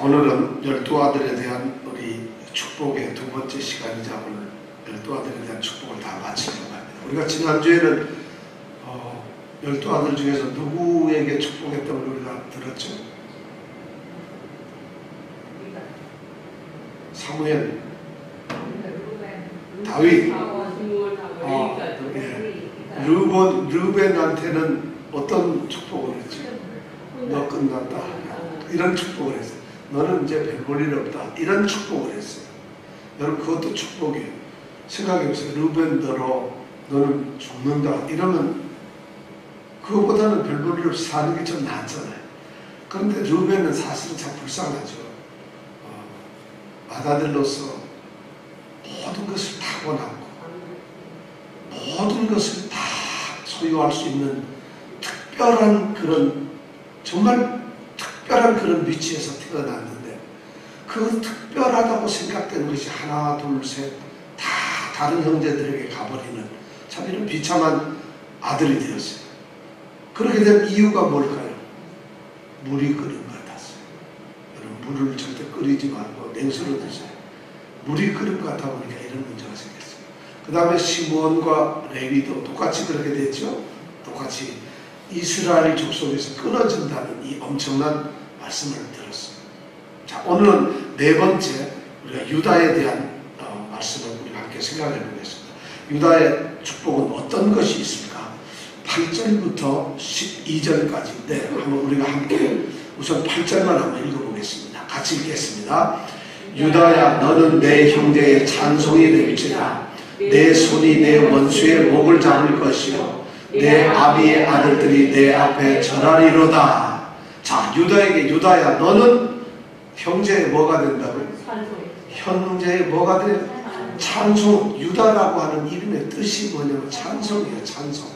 오늘은 12아들에 대한 우리 축복의 두 번째 시간이자 오늘 12아들에 대한 축복을 다 마치려고 합니다. 우리가 지난주에는 12아들 중에서 누구에게 축복했다고 우리가 들었죠? 사무엘, 다윗, 르벤한테는 어떤 축복을 했죠? 너 끝났다, 이런 축복을 했어요. 너는 이제 별 볼 일 없다, 이런 축복을 했어요. 여러분, 그것도 축복이에요. 생각해보세요. 르벤더러 너는 죽는다 이러면 그것보다는 별 볼 일 없이 사는 게 좀 낫잖아요. 그런데 르벤은 사실은 참 불쌍하죠. 맏아들로서 모든 것을 타고났고 모든 것을 다 소유할 수 있는 특별한 그런, 정말 특별한 그런 위치에서 태어났는데, 그 특별하다고 생각되는 것이 하나 둘 셋 다 다른 형제들에게 가버리는 참 이런 비참한 아들이 되었어요. 그렇게 된 이유가 뭘까요? 물이 끓인 것 같았어요. 여러분, 물을 절대 끓이지 말고 냉수로 드세요. 물이 끓인 것 같아 보니까 이런 문제가 생겼어요. 그 다음에 시므온과 레위도 똑같이 그렇게 됐죠. 똑같이 이스라엘 족속에서 끊어진다는 이 엄청난 말씀을 들었어요. 자, 오늘은 네 번째 우리가 유다에 대한 말씀을 우리가 함께 생각해 보겠습니다. 유다의 축복은 어떤 것이 있을까? 8절부터 12절까지 한번 우리가 함께 우선 8절만 한번 읽어보겠습니다. 같이 읽겠습니다. 유다야, 너는 내 형제의 찬송이 될지라. 내 손이 내 원수의 목을 잡을 것이요 내 아비의 아들들이 내 앞에 절하리로다. 자, 유다야, 너는 형제의 뭐가 된다고요? 형제의 뭐가 돼? 찬송. 유다라고 하는 이름의 뜻이 뭐냐면 찬송이에요. 찬송.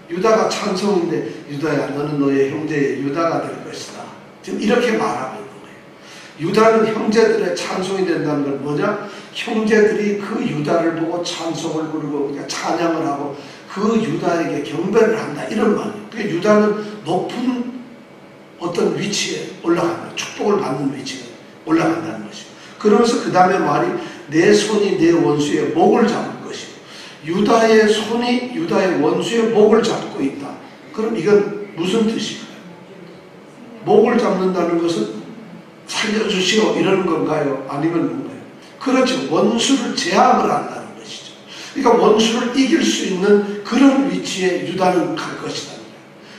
유다가 찬송인데, 유다야, 너는 너의 형제의 유다가 될 것이다. 지금 이렇게 말하고 있는 거예요. 유다는 형제들의 찬송이 된다는 건 뭐냐? 형제들이 그 유다를 보고 찬송을 부르고 그러니까 찬양을 하고 그 유다에게 경배를 한다, 이런 말이에요. 그러니까 유다는 높은 어떤 위치에 올라간다. 축복을 받는 위치에 올라간다는 것이죠. 그러면서 그 다음에 말이 내 손이 내 원수의 목을 잡을 것이고, 유다의 손이 유다의 원수의 목을 잡고 있다. 그럼 이건 무슨 뜻일까요? 목을 잡는다는 것은 살려주시오 이러는 건가요? 아니면 뭔가요? 그렇죠. 원수를 제압을 한다는 것이죠. 그러니까 원수를 이길 수 있는 그런 위치에 유다는 갈 것이다.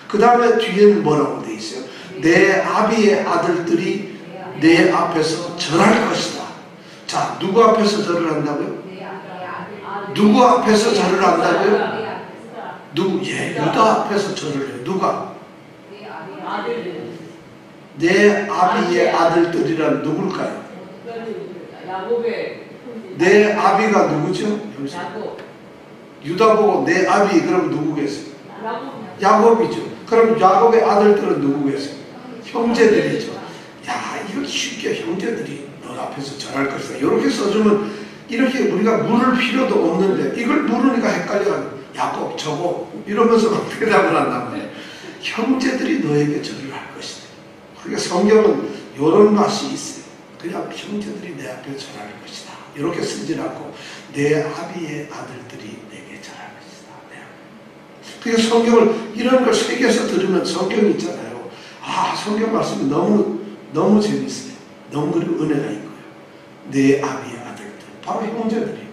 그 다음에 뒤에는 뭐라고 되어 있어요? 내 아비의 아들들이 내 앞에서 절할 것이다. 자, 누구 앞에서 절을 한다고요? 누구 앞에서 절을 한다고요? 유다 앞에서 절을 해요. 누가? 내 아비의 아들들이란 누굴까요? 내 아비가 누구죠? 유다 보고 내 아비, 그럼 누구겠어요? 야곱이죠. 그럼 야곱의 아들들은 누구겠어요? 형제들이죠. 야, 이거 쉽게 형제들이 너 앞에서 절할 것이다, 이렇게 써주면 이렇게 우리가 물을 필요도 없는데 이걸 물으니까 헷갈려가지고 야곱 저거 이러면서 막 대답을 한단 말이에요. 형제들이 너에게 절을 할 것이다. 그러니까 성경은 이런 맛이 있어요. 그냥 형제들이 내 앞에 절할 것이다, 이렇게 쓰지 않고 내 아비의 아들들이 내게 절할 것이다. 그러니까 성경을 이런 걸 새겨서 들으면 성경이 있잖아요. 아, 성경 말씀이 너무 재밌어요. 너무 그리고 은혜가 있고요. 내 아비의 아들들, 바로 형제들이에요.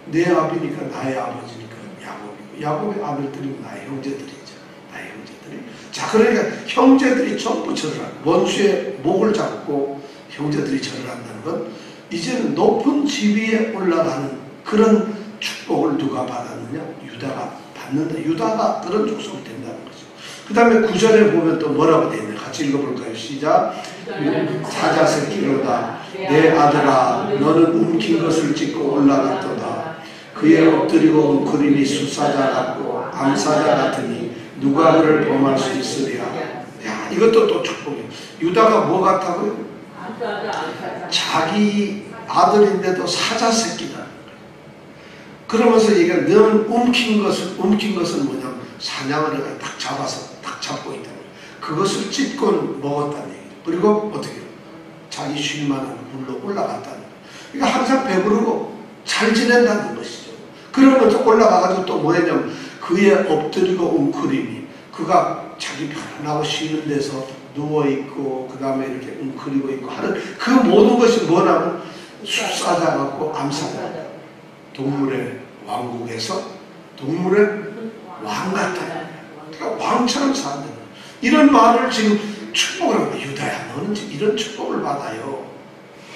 내 아비니까 나의 아버지니까 야곱이고, 야곱의 아들들이 나의 형제들이죠. 나의 형제들이. 자, 그러니까 형제들이 전부 절을 하고, 원수의 목을 잡고 형제들이 절을 한다는 건 이제는 높은 지위에 올라가는 그런 축복을 누가 받았느냐? 유다가 받는다. 유다가 그런 족속이 된다는 거죠. 그 다음에 9절에 보면 또 뭐라고 되어 있나요? 같이 읽어볼까요? 시작. 사자새끼로다. 내 아들아, 너는 움킨 것을 찢고 올라갔도다. 그의 엎드리고 웅크림이 수사자 같고 암사자 같으니 누가 그를 범할 수 있으랴. 야, 이것도 또 축복이에요. 유다가 뭐 같다고요? 자기 아들인데도 사자새끼라는 거예요. 그러면서 얘가 너는 움킨 것은 뭐냐면 사냥을 해가 딱 잡아서 딱 잡고 있다는 거예요. 그것을 찢고 먹었다는 얘기죠. 그리고 어떻게 해요? 자기 쉴 만한 굴로 올라갔다는 거예요. 그러니까 항상 배부르고 잘 지낸다는 것이죠. 그러면 또 올라가가지고 또 뭐냐면 그의 엎드리고 웅크림이 그가 자기 편안하고 쉬는 데서 누워있고 그 다음에 이렇게 웅크리고 있고 하는 그 모든 것이 뭐냐면 숫사자갖고 암사자 동물의 왕국에서 동물의 왕 같다. 그러니까 왕처럼 산다. 이런 말을 지금 축복을 하고 유다야 너는 지금 이런 축복을 받아요.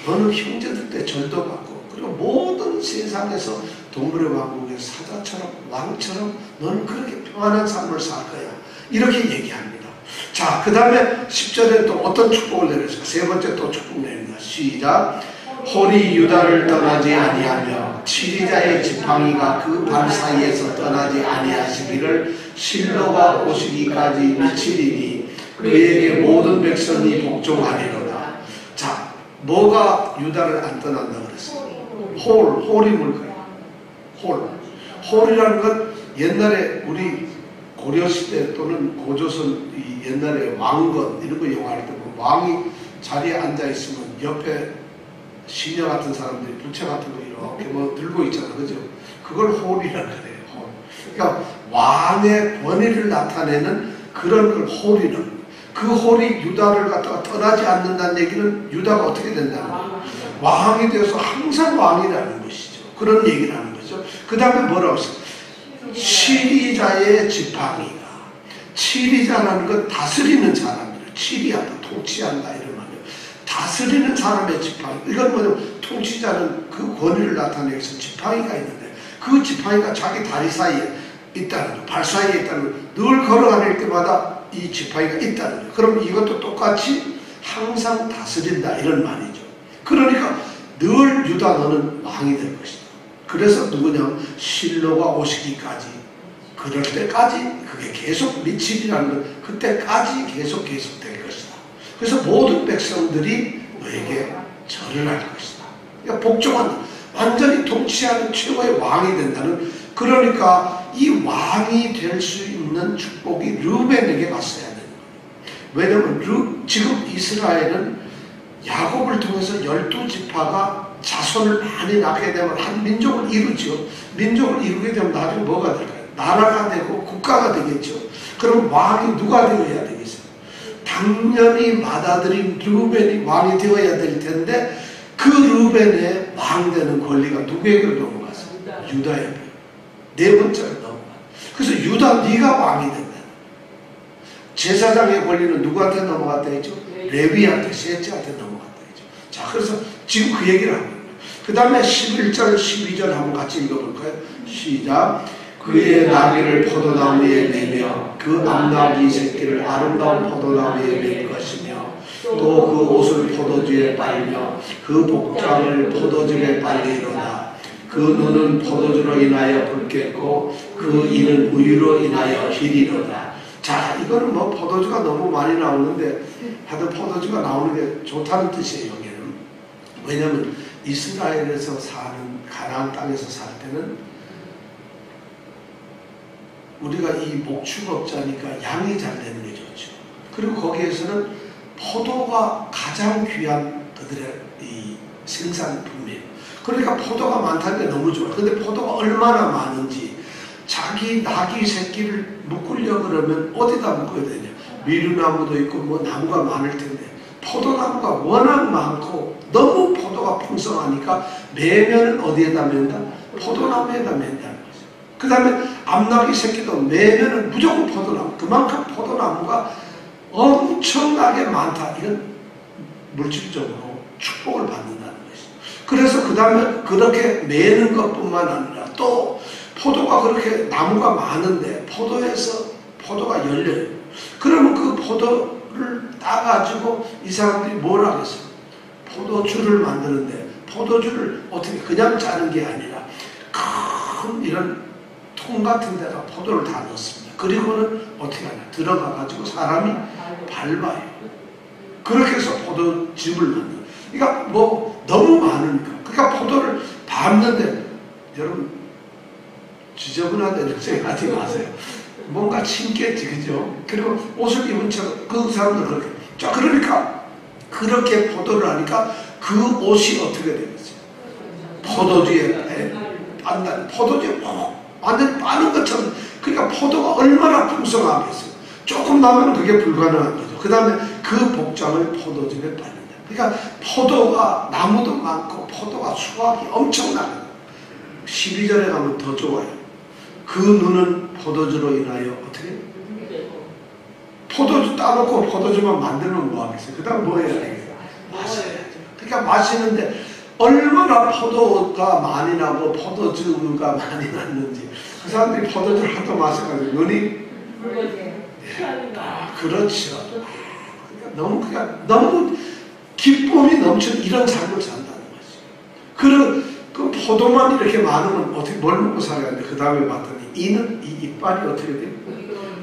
너는 형제들 때 절도 받고 그리고 모든 세상에서 동물의 왕국의 사자처럼 왕처럼 너는 그렇게 평안한 삶을 살 거야. 이렇게 얘기합니다. 자, 그 다음에 10절에 또 어떤 축복을 내렸을까? 세 번째 또 축복 내립니다. 시작. 홀이 유다를 떠나지 아니하며 치리자의 지팡이가 그 발 사이에서 떠나지 아니하시기를 실로가 오시기까지 미치리니 그에게 모든 백성이 복종하리로다. 자, 뭐가 유다를 안 떠난다 그랬어요? 홀이 뭘까요? 홀이라는 건 옛날에 우리 고려시대 또는 고조선 옛날에 왕건 이런 거 영화할 때 보면 왕이 자리에 앉아있으면 옆에 시녀 같은 사람들이 부채 같은 거 이렇게 뭐 들고 있잖아. 그죠? 그걸 홀이라고 그래요. 홀. 그러니까 왕의 권위를 나타내는 그런 걸 홀이라고 해요. 그 홀이 유다를 갖다가 떠나지 않는다는 얘기는 유다가 어떻게 된다는 거예요? 왕이 되어서 항상 왕이라는 것이죠. 그런 얘기를 하는 거죠. 그 다음에 뭐라고 했어요? 치리자의 지팡이가. 치리자라는 건 다스리는 사람이에요. 치리한다, 통치한다 이런 말이에요. 다스리는 사람의 지팡이. 이건 뭐냐면 통치자는 그 권위를 나타내기 위해서 지팡이가 있는데 그 지팡이가 자기 다리 사이에 있다는 거예요. 발 사이에 있다는 거예요. 늘 걸어다닐 때마다 이 지팡이가 있다는 거예요. 그럼 이것도 똑같이 항상 다스린다 이런 말이죠. 그러니까 늘 유다 너는 왕이 될 것이다. 그래서 누구냐 실로가 오시기까지 그럴 때까지 그게 계속 미치리라는 건 그때까지 계속 될 것이다. 그래서 모든 백성들이 너에게 절을 할 것이다. 그러니까 복종한다. 완전히 통치하는 최고의 왕이 된다는. 그러니까 이 왕이 될 수 있는 축복이 르우벤에게 갔어야 되는 거예요. 왜냐하면 지금 이스라엘은 야곱을 통해서 12지파가 자손을 많이 낳게 되면 한 민족을 이루죠. 민족을 이루게 되면 나중에 뭐가 될까요? 나라가 되고 국가가 되겠죠. 그럼 왕이 누가 되어야 되겠어요? 당연히 맏아들인 르우벤이 왕이 되어야 될 텐데 그 르우벤의 왕 되는 권리가 누구에게 넘어갔어요? 유다에게. 네 번째로 넘어갔어요. 그래서 유다 네가 왕이 된다. 제사장의 권리는 누구한테 넘어갔다 했죠? 레위한테, 셋째한테 넘어갔다 했죠. 자, 그래서 지금 그 얘기를 하고 있어요. 그 다음에 11절, 12절 한번 같이 읽어볼까요? 시작. 그의 나귀를 포도나무 위에 매며 그 암나귀 새끼를 아름다운 포도나무 위에 맬 것이며 또 그 옷을 포도주에 빨며 그 복장을 포도즙에 빨리로다. 그 눈은 포도주로 인하여 붉겠고 그 이는 우유로 인하여 희리로다. 자, 이거는 뭐 포도주가 너무 많이 나오는데 하여튼 포도주가 나오는 게 좋다는 뜻이에요. 여기는. 왜냐하면 이스라엘에서 사는 가나안 땅에서 살 때는 우리가 이 목축업자니까 양이 잘 되는 게 좋죠. 그리고 거기에서는 포도가 가장 귀한 그들의 이 생산품이에요. 그러니까 포도가 많다는 게 너무 좋아요. 근데 포도가 얼마나 많은지 자기 나귀 새끼를 묶으려고 그러면 어디다 묶어야 되냐. 미루나무도 있고 뭐 나무가 많을 텐데 포도나무가 워낙 많고 너무 포도가 풍성하니까 매면은 어디에다 맨다? 포도나무에다 맨다는 거죠. 그 다음에 암나귀 새끼도 매면은 무조건 포도나무. 그만큼 포도나무가 엄청나게 많다. 이건 물질적으로 축복을 받는다는 것이죠. 그래서 그 다음에 그렇게 매는 것뿐만 아니라 또 포도가 그렇게 나무가 많은데 포도에서 포도가 열려요. 그러면 그 포도를 따가지고 이 사람들이 뭘 하겠어요? 포도주를 만드는데 포도주를 어떻게 그냥 짜는 게 아니라 큰 이런 통 같은 데다 포도를 다 넣습니다. 그리고는 어떻게 하냐? 들어가가지고 사람이 밟아요. 그렇게 해서 포도즙을 만들어요. 그러니까 뭐 너무 많으니까. 그러니까 포도를 밟는데 여러분 지저분하다 이런 생각하지 마세요. 뭔가 신기했지, 그죠? 그리고 옷을 입은 척 그 사람들 그렇게. 자, 그러니까 그 그렇게 포도를 하니까 그 옷이 어떻게 되겠어요? 포도주에 포도주에 완전 빠는 것처럼. 그러니까 포도가 얼마나 풍성하겠어요. 조금 나면 그게 불가능한 거죠. 그 다음에 그 복장을 포도즙에 바른다. 그러니까 포도가 나무도 많고 포도가 수확이 엄청나요. 12절에 가면 더 좋아요. 그 눈은 포도주로 인하여 어떻게? 포도주 따놓고 포도주만 만들면 뭐 하겠어요? 그 다음 뭐 해야 되겠어요? 마셔야죠. 그러니까 마시는데 얼마나 포도가 많이 나고 포도주가 많이 났는지. 그 사람들이 포도주를 하도 마셔가지고 눈이 그렇죠. 그러니까 너무 기쁨이 넘치는 이런 삶을 산다는 거지. 그 포도만 이렇게 많으면 어떻게 뭘 먹고 살아야 되는데 그 다음에 봤더니 이 이빨이 어떻게 돼요?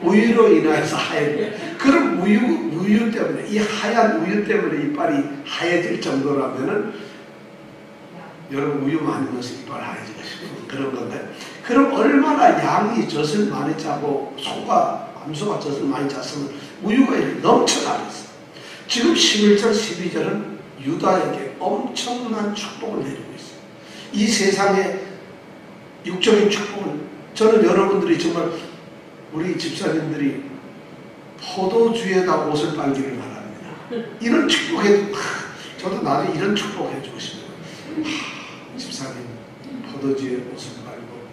우유로 인해서 하얘요. 그럼 우유 때문에 이 하얀 우유 때문에 이빨이 하얘질 정도라면은 여러분 우유 많이 먹어서 이빨 하얘지고 싶은 그런 건데 그럼 얼마나 양이 젖을 많이 짜고 암소가 젖을 많이 짰으면 우유가 이렇게 넘쳐나겠어. 지금 11절 12절은 유다에게 엄청난 축복을 내리고 있어요. 이 세상에 육적인 축복을 저는 여러분들이 정말 우리 집사님들이 포도주에다 옷을 빨기를 바랍니다. 이런 축복해 저도 나중에 이런 축복해 주고 싶어요. 집사님 포도주에 옷을 빨고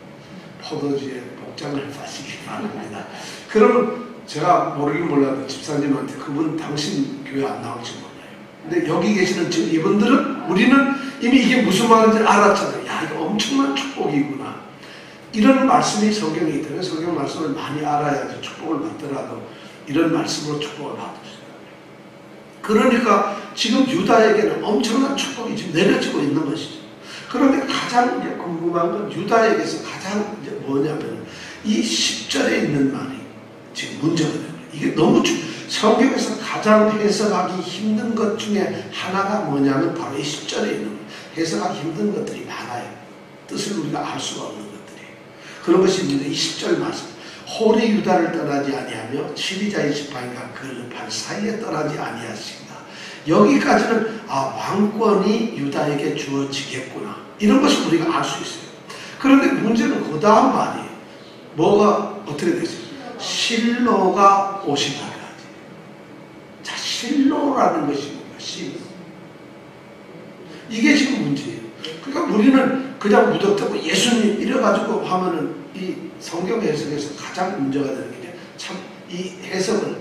포도주에 복장을 파시기 바랍니다. 그러면 제가 모르긴 몰라도 집사님한테 그분 당신 교회 안 나올지 몰라요. 근데 여기 계시는 지금 이분들은 우리는 이미 이게 무슨 말인지 알았잖아요. 야 이거 엄청난 축복이구나. 이런 말씀이 성경에 있기 때문에 성경 말씀을 많이 알아야지 축복을 받더라도 이런 말씀으로 축복을 받을 수 있다. 그러니까 지금 유다에게는 엄청난 축복이 지금 내려지고 있는 것이죠. 그런데 가장 이제 궁금한 건 유다에게서 가장 이제 뭐냐면 이 10절에 있는 말이 지금 문제가 되는 거예요. 이게 너무 성경에서 가장 해석하기 힘든 것 중에 하나가 뭐냐면 바로 이 10절에 있는 거예요. 해석하기 힘든 것들이 많아요. 뜻을 우리가 알 수가 없는 것들이에요. 그런 것이 있는데 이 10절 말씀 홀이 유다를 떠나지 아니하며 12자 28가 그 발 사이에 떠나지 아니하신다. 여기까지는 왕권이 유다에게 주어지겠구나. 이런 것을 우리가 알 수 있어요. 그런데 문제는 그 다음 말이에요. 뭐가 어떻게 되죠? 실로가 오시기까지. 자, 실로라는 것이 뭔가 실로. 이게 지금 문제예요. 그러니까 우리는 그냥 무덕대고 예수님 이래가지고 하면은 이 성경 해석에서 가장 문제가 되는 게 참 이 해석을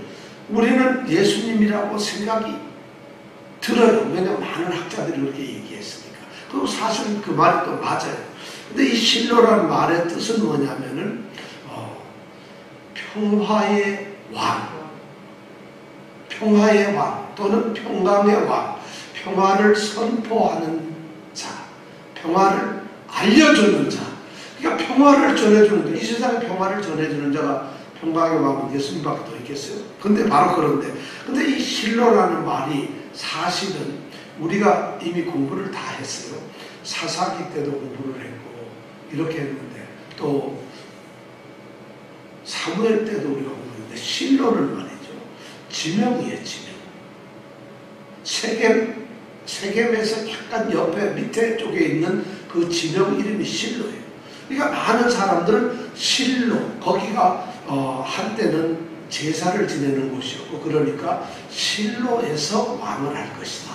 우리는 예수님이라고 생각이 들어요. 왜냐하면 많은 학자들이 그렇게 얘기했으니까. 그리고 사실 그 말이 또 맞아요. 근데 이 실로라는 말의 뜻은 뭐냐면은 평화의 왕, 평화의 왕 또는 평강의 왕, 평화를 선포하는 자, 평화를 알려주는 자. 그러니까 평화를 전해주는 자, 이 세상에 평화를 전해주는 자가 평강의 왕은 예수님밖에 더 있겠어요? 근데 바로 그런데 이 실로라는 말이 사실은 우리가 이미 공부를 다 했어요. 사사기 때도 공부를 했고 이렇게 했는데 또 사무엘 때도 우리가 공부했는데 실로를 말이죠. 지명이에요. 지명. 세겜에서 약간 옆에 밑에 쪽에 있는 그 지명 이름이 실로예요. 그러니까 많은 사람들은 실로 거기가 한때는 제사를 지내는 곳이었고 그러니까 실로에서 왕을 할 것이다.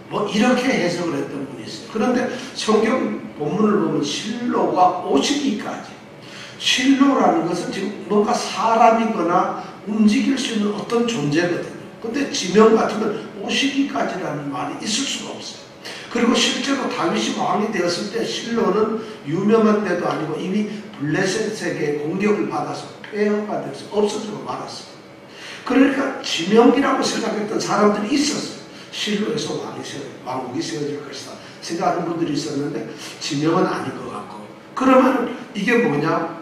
뭐 이렇게 해석을 했던 분이 있어요. 그런데 성경 본문을 보면 실로가 오시기까지. 실로라는 것은 지금 뭔가 사람이거나 움직일 수 있는 어떤 존재거든요. 근데 지명 같으면 오시기까지라는 말이 있을 수가 없어요. 그리고 실제로 다윗이 왕이 되었을 때 실로는 유명한 데도 아니고 이미 블레셋에게 공격을 받아서 폐허가 돼서 없어지고 말았어요. 그러니까 지명이라고 생각했던 사람들이 있었어요. 실로에서 왕국이 세워질 것이다 생각하는 분들이 있었는데 지명은 아닌 것 같고. 그러면 이게 뭐냐?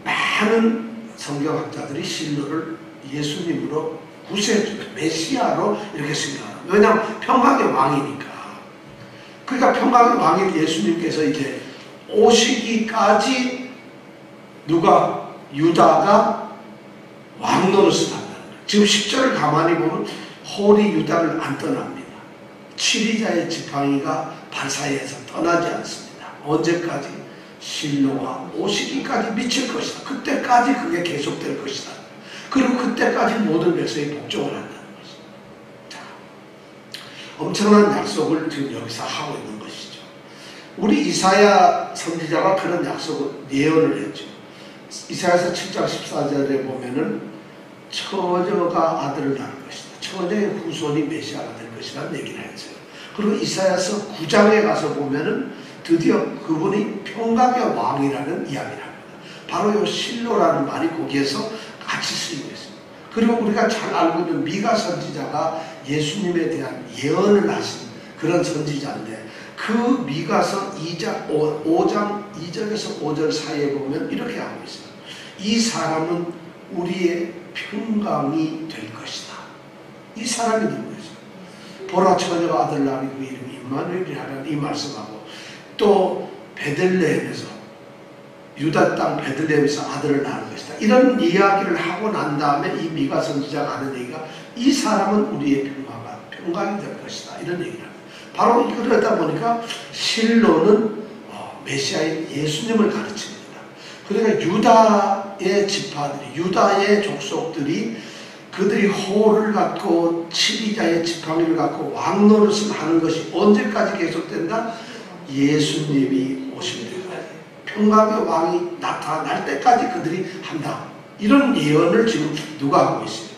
많은 성경학자들이 실로를 예수님으로 구세주, 메시아로 이렇게 생각합니다. 왜냐하면 평강의 왕이니까. 그러니까 평강의 왕인 예수님께서 이제 오시기까지 유다가 왕 노릇을 한다는 거예요. 지금 10절을 가만히 보면 홀이 유다를 안 떠납니다. 7위자의 지팡이가 발 사이에서 떠나지 않습니다. 언제까지? 실로가 오시기까지 미칠 것이다. 그때까지 그게 계속될 것이다. 그리고 그때까지 모든 백성이 복종을 한다는 것입니다. 자, 엄청난 약속을 지금 여기서 하고 있는 것이죠. 우리 이사야 선지자가 그런 약속을 예언을 했죠. 이사야서 7장 14절에 보면은 처녀가 아들을 낳을 것이다. 처녀의 후손이 메시아가 될 것이라는 얘기를 했어요. 그리고 이사야서 9장에 가서 보면은 드디어 그분이 평강의 왕이라는 이야기를 합니다. 바로 이 실로라는 말이 거기에서 같이 쓰이고 있습니다. 그리고 우리가 잘 알고 있는 미가 선지자가 예수님에 대한 예언을 하신 그런 선지자인데, 그 미가서 5장 2절에서 5절 사이에 보면 이렇게 하고 있어요. 이 사람은 우리의 평강이 될 것이다. 이 사람이 누구예요? 보라 처녀가 아들 낳으니 그 이름이 임마누엘이라는 이 말씀하고, 또 베들레헴에서 유다 땅 베들레헴에서 아들을 낳을 것이다. 이런 이야기를 하고 난 다음에 이 미가 선지자가 하는 얘기가 이 사람은 우리의 평강이 될 것이다. 이런 얘기를 합니다. 바로 그러다 보니까 실로는 메시아인 예수님을 가르칩니다. 그러니까 유다의 지파들이, 유다의 족속들이 그들이 호를 갖고 7위자의 지팡이를 갖고 왕 노릇을 하는 것이 언제까지 계속된다? 예수님이 오실 때까지, 평강의 왕이 나타날 때까지 그들이 한다. 이런 예언을 지금 누가 하고 있어요?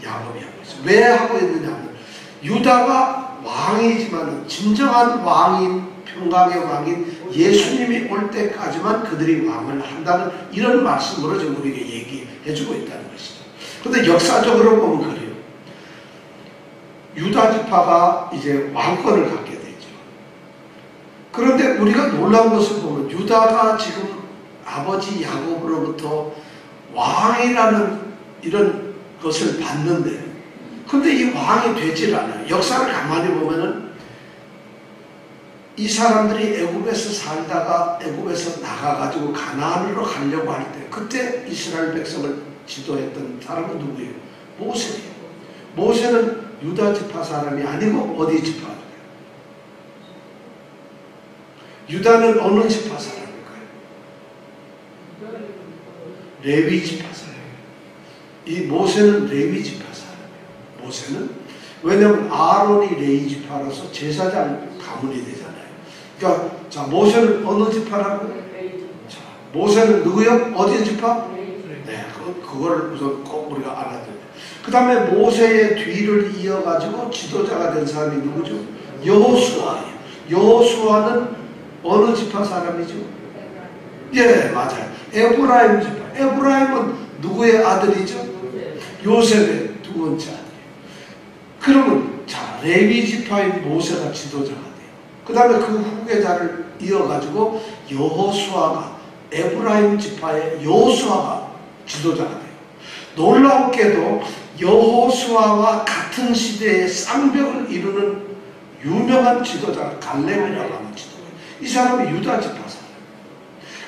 야곱이 하고 있어요. 왜 하고 있느냐면 유다가 왕이지만 진정한 왕인, 평강의 왕인 예수님이 올 때까지만 그들이 왕을 한다는 이런 말씀으로 지금 우리에게 얘기해주고 있다는 것이죠. 그런데 역사적으로 보면 그래요. 유다 지파가 이제 왕권을 갖게 되죠. 그런데 우리가 놀라운 것을 보면 유다가 지금 아버지 야곱으로부터 왕이라는 이런 것을 받는데, 근데 이 왕이 되질 않아요. 역사를 가만히 보면은 이 사람들이 애굽에서 살다가 애굽에서 나가가지고 가나안으로 가려고 할 때, 그때 이스라엘 백성을 지도했던 사람은 누구예요? 모세예요. 모세는 유다 지파 사람이 아니고 어디 지파? 유다는 어느 지파 사람일까요? 레위 지파 사람이에요. 이 모세는 레위 지파 사람이에요. 모세는 왜냐하면 아론이 레위 지파라서 제사장 가문이 되잖아요. 그러니까 자, 모세는 어느 지파라고? 자, 모세는 누구요? 어디 지파? 네, 그걸 우선 꼭 우리가 알아야 돼요. 그 다음에 모세의 뒤를 이어가지고 지도자가 된 사람이 누구죠? 여호수아예요. 여호수아는 어느 지파 사람이죠? 예, 맞아요. 에브라임 지파. 에브라임은 누구의 아들이죠? 요셉의 두 번째 아들이에요. 그러면 자, 레위 지파인 모세가 지도자가 돼요. 그 다음에 그 후계자를 이어가지고 여호수아가, 에브라임 지파의 여호수아가 지도자가 돼요. 놀랍게도 여호수아와 같은 시대에 쌍벽을 이루는 유명한 지도자가 갈렙이라고 하는 지도자. 이 사람이 유다 지파 사람.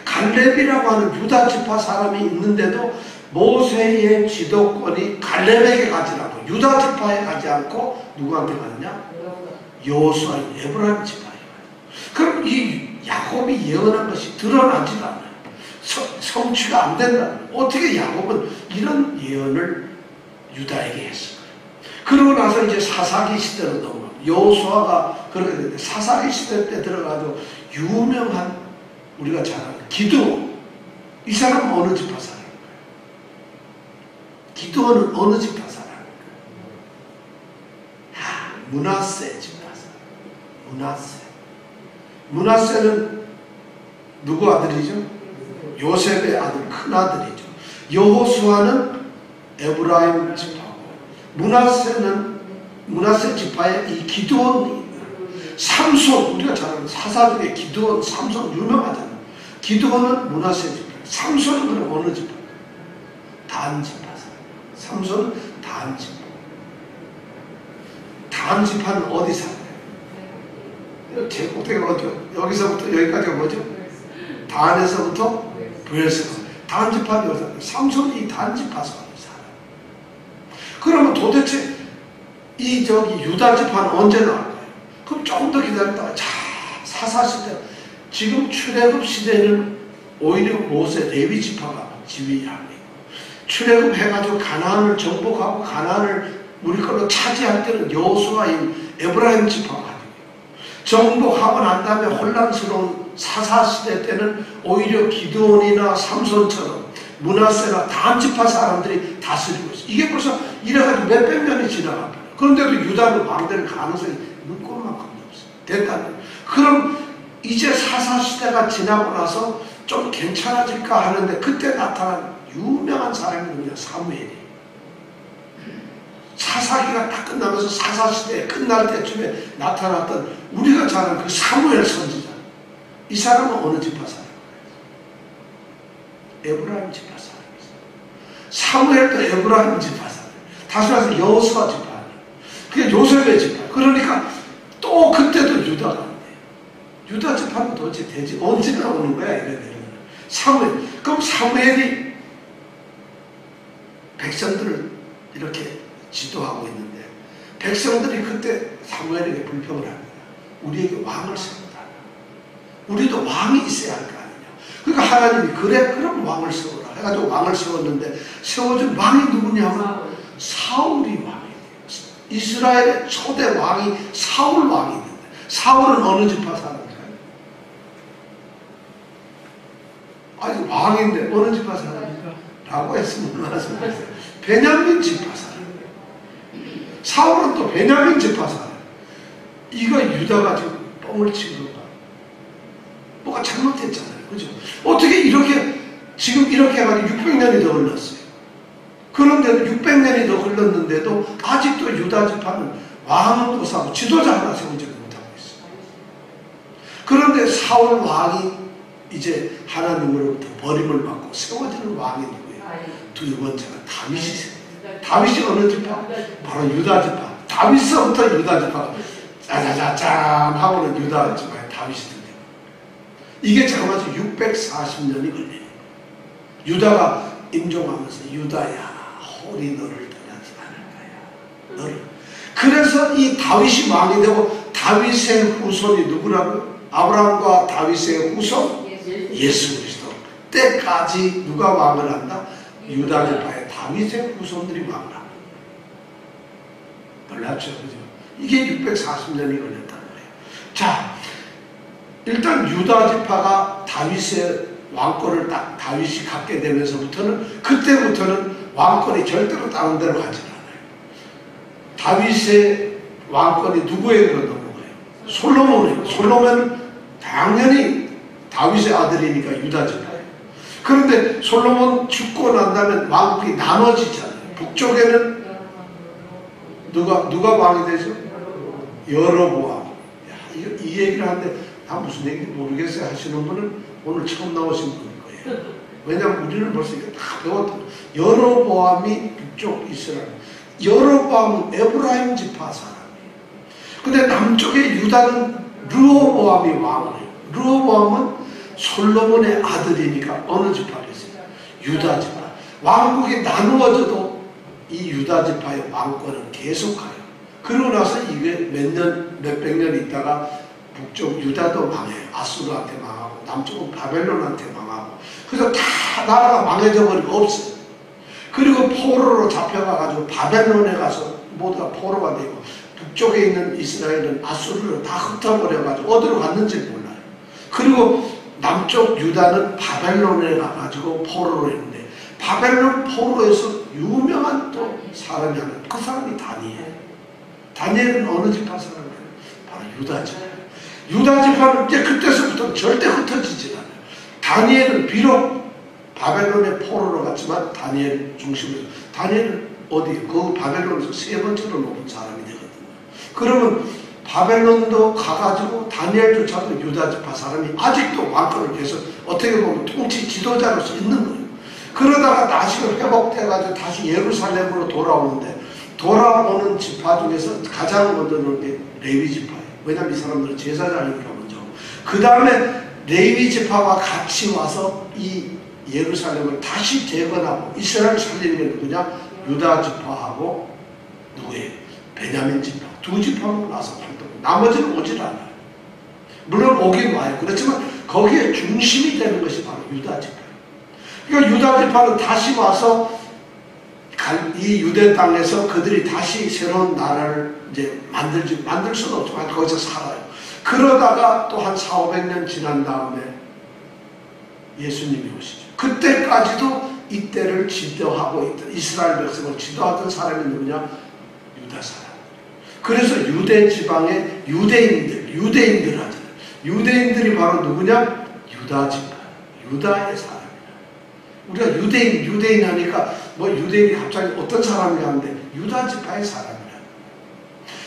갈렙이라고 하는 유다 지파 사람이 있는데도 모세의 지도권이 갈렙에게 가지 않고 유다 지파에 가지 않고 누구한테 가느냐? 여호수아, 에브라임 지파에 가요. 그럼 이 야곱이 예언한 것이 드러나지가 않아요. 성취가 안 된다. 어떻게 야곱은 이런 예언을 유다에게 했을까요? 그러고 나서 이제 사사기 시대로 넘어갑니다. 여호수아가 그렇게 되는데 사사기 시대 때 들어가도 유명한 우리가 잘 아는 기드온. 이 사람은 어느 지파 사람일까요? 기드온은 어느 지파 사람일까요? 므낫세 지파 사람. 므낫세. 므낫세는 누구 아들이죠? 요셉의 아들, 큰 아들이죠. 여호수아는 에브라임 지파고, 므낫세 지파의 이 기드온이, 삼손, 우리가 잘 아는 사사 중에 기드온, 삼손 유명하잖아요. 기드온은 므낫세 지파. 삼손은 그럼 어느 지파? 단 지파. 삼손은 단 지파. 단 지파는 어디 살아요? 제국대가 어디요? 여기서부터 여기까지가 뭐죠? 단에서부터 브레스가. 단 지파는 여기서 삼손이 단 지파 살아요. 그러면 도대체 이 유다 지파는 언제 나올 거예요? 그럼 조금 더 기다렸다가 사사시대, 지금 출애굽 시대는 오히려 모세 레위 지파가 지휘하고 있고, 출애굽해가지고 가나안을 정복하고 가나안을 우리 걸로 차지할 때는 여호수아인 에브라임 지파가 가지고 있고, 정복하고 난 다음에 혼란스러운 사사시대 때는 오히려 기드온이나 삼손처럼 므낫세나 다음 지파 사람들이 다스리고 있어요. 이게 벌써 이래가지고 몇백 년이 지나간 거예요. 그런데도 유다는 왕될 가능성이 눈꼽만큼도 없어요. 됐다면. 그럼 이제 사사시대가 지나고 나서 좀 괜찮아질까 하는데, 그때 나타난 유명한 사람이 누구냐? 사무엘이. 사사기가 딱 끝나면서 사사시대 끝날 때쯤에 나타났던 우리가 잘 아는 그 사무엘 선지자. 이 사람은 어느 지파 사람이에요? 에브라임 지파 사람이에요. 사무엘도 에브라임 지파 사람이에요. 다시 말해서 여호수아 지파 아니에요. 그게 요셉의 지파. 그러니까 또 그때도 유다가 안 돼요. 유다 지파는 도대체 되지 언제나 오는 거야 이래 되는 거야. 사무엘. 그럼 사무엘이 백성들을 이렇게 지도하고 있는데, 백성들이 그때 사무엘에게 불평을 합니다. 우리에게 왕을 세워달라. 우리도 왕이 있어야 할 거 아니냐. 그러니까 하나님이 그래 그럼 왕을 세워라 해가지고 왕을 세웠는데, 세워준 왕이 누구냐면 사울이 왕이에요. 이스라엘의 초대 왕이 사울 왕이 있는데, 사울은 어느 지파 사람일까요? 아니 왕인데 어느 지파 사람입니까? 라고 했으면 말씀하세요. 베냐민 지파 사람. 사울은 또 베냐민 지파 사람. 이거 유다가 지금 뻥을 친 건가? 뭐가 잘못됐잖아요. 그죠? 어떻게 이렇게 지금 이렇게 해가지고 600년이 더 흘렀어요. 그런데도 600년이 더 흘렀는데도 아직도 유다 지파는 왕은 도사고 지도자 하나 세우지 못하고 있어요. 그런데 사울 왕이 이제 하나님으로부터 버림을 받고 세워지는 왕이 누구예요? 두 번째가 다윗이세요. 다윗이 어느 지파? 바로 유다 지파. 다윗서부터 유다 지파가 짜자자짠 하고는 유다 지파에 다윗이 들려요. 이게 잠깐만 640년이 걸려요. 유다가 임종하면서 유다야 홀이 너를 떠나지 않을 거야. 너를. 그래서 이 다윗이 왕이 되고, 다윗의 후손이 누구라고요? 아브라함과 다윗의 후손 예수 그리스도 때까지 누가 왕을 한다? 유다 지파의 다윗의 후손들이 왕을 한다. 놀랍죠, 그죠? 이게 640년이 걸렸단 말이에요. 자, 일단 유다 지파가 다윗의 왕권을 딱 다윗이 갖게 되면서부터는, 그때부터는 왕권이 절대로 다른 데로 가지 않아요. 다윗의 왕권이 누구에게로 넘어가요? 솔로몬이에요. 솔로몬은 당연히 다윗의 아들이니까 유다 지파예요. 그런데 솔로몬 죽고 난 다음에 왕국이 나눠지잖아요. 북쪽에는 누가 왕이 되죠? 여로보암. 이 얘기를 하는데 다 무슨 얘기인지 모르겠어요 하시는 분은 오늘 처음 나오신 분일 거예요. 왜냐하면 우리는 벌써 이게 다 배웠던, 여로보암이 북쪽 이스라엘, 여로보암은 에브라임 지파 사람이에요. 근데 남쪽의 유다는 르호보암이 왕을 해요. 르호보암은 솔로몬의 아들이니까 어느 지파겠어요? 유다 지파. 왕국이 나누어져도 이 유다 지파의 왕권은 계속 가요. 그러고 나서 이게 몇백 년 있다가 북쪽 유다도 망해요. 아수르한테 망하고, 남쪽은 바벨론한테 망하고. 그래서 다 나라가 망해져 버리고 없어요. 그리고 포로로 잡혀가가지고 바벨론에 가서 모두가 포로가 되고, 북쪽에 있는 이스라엘은 아수르로 다 흩어버려가지고 어디로 갔는지 몰라요. 그리고 남쪽 유다는 바벨론에 가가지고 포로로 했는데, 바벨론 포로에서 유명한 또 사람이 하나, 그 사람이 다니엘. 다니엘은 어느 지파 사람이에요? 바로 유다 지파. 유다 지파는 이제 그때서부터 절대 흩어지지 않아요. 다니엘은 비록 바벨론의 포로로 갔지만 다니엘 중심으로. 다니엘은 어디? 그 바벨론에서 세 번째로 높은 사람이 되거든요. 그러면 바벨론도 가가지고 다니엘조차도 유다 지파 사람이 아직도 왕권을 계속 어떻게 보면 통치 지도자로서 있는 거예요. 그러다가 다시 회복돼가지고 다시 예루살렘으로 돌아오는데, 돌아오는 지파 중에서 가장 먼저 넣은 게 레위 지파예요. 왜냐하면 이 사람들은 제사장이니까 먼저. 그 다음에 레위 지파와 같이 와서 이 예루살렘을 다시 재건하고 이스라엘을 살리는 게 누구냐? 유다 지파하고 누구예요? 베냐민 지파, 두 지파만 나서 활동. 나머지는 오질 않아요. 물론 오긴 와요. 그렇지만 거기에 중심이 되는 것이 바로 유다 지파예요. 그러니까 유다 지파는 다시 와서 이 유대 땅에서 그들이 다시 새로운 나라를 이제 만들 수는 없지만 거기서 살아요. 그러다가 또 한 400~500년 지난 다음에 예수님이 오시죠. 그때까지도 이때를 지도하고 있던 이스라엘 백성을 지도하던 사람이 누구냐? 유다 사람. 그래서 유대 지방의 유대인들 하잖아요. 유대인들이 바로 누구냐? 유다 지파, 유다의 사람이라. 우리가 유대인 하니까 뭐 유대인이 갑자기 어떤 사람이 하는데 유다 지파의 사람이라.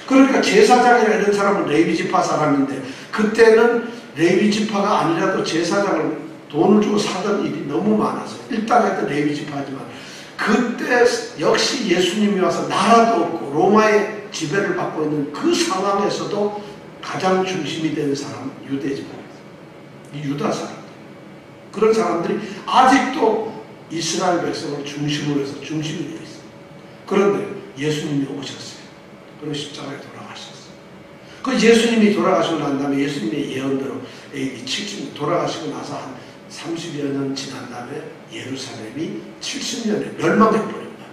그러니까 제사장이라 이런 사람은 레위 지파 사람인데 그때는 레위 지파가 아니라도 제사장을 돈을 주고 사던 일이 너무 많아서 일단 하여튼 레위 지파지만 그때 역시 예수님이 와서 나라도 없고 로마의 지배를 받고 있는 그 상황에서도 가장 중심이 되는 사람은 유대 지파입니다. 이 유다 사람들. 그런 사람들이 아직도 이스라엘 백성을 중심으로 해서 중심이 되어 있습니다. 그런데 예수님이 오셨어요. 그리고 십자가에 돌아가셨어요. 그 예수님이 돌아가시고 난 다음에 예수님의 예언대로 AD 70년 돌아가시고 나서 한 30여 년 지난 다음에 예루살렘이 70년에 멸망해버립니다.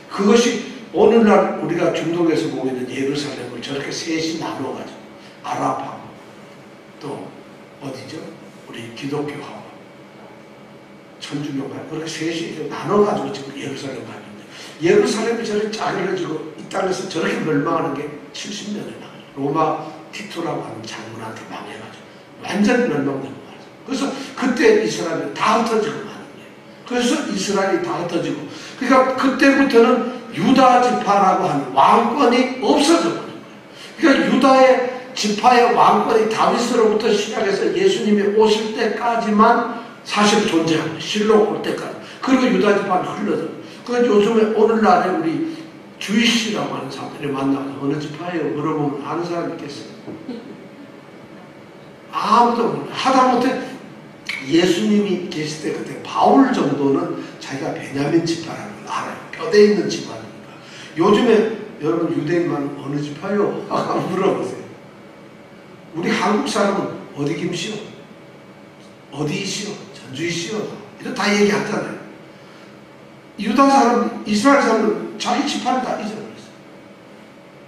그것이 오늘날 우리가 중동에서 보고 있는 예루살렘을 저렇게 셋이 나누어가지고 아랍하고 또 어디죠? 우리 기독교하고 천주교하고 그렇게 셋이 나눠가지고 지금 예루살렘 가는데 예루살렘이 저렇게 짜려지고 이 땅에서 저렇게 멸망하는 게 70년에 나와요. 로마 티토라고 하는 장군한테 망해가지고 완전히 멸망된 거예요. 그래서 그때 이스라엘이 다 흩어지고 마는 거예요. 그래서 이스라엘이 다 흩어지고 그러니까 그때부터는 유다 지파라고 하는 왕권이 없어져 버린 거예요. 그러니까 유다의 지파의 왕권이 다윗으로부터 시작해서 예수님이 오실 때까지만 사실 존재합니다. 실로 올 때까지. 그리고 유다 지파는 흘러져. 그 요즘에 오늘날에 우리 주이씨라고 하는 사람들이 만나서 어느 지파예요? 물어보면 아는 사람 있겠어요? 아무도 몰라요. 하다못해 예수님이 계실 때 그때 바울 정도는 자기가 베냐민 지파라는 걸 알아요. 뼈대 있는 지파니까. 요즘에 여러분 유대인만 어느 지파요? 물어보세요. 우리 한국 사람은 어디 김씨요? 어디이시요? 전주이시요? 이런 다 얘기하잖아요. 유다 사람, 이스라엘 사람은 자기 지파를 다 잊어버렸어요.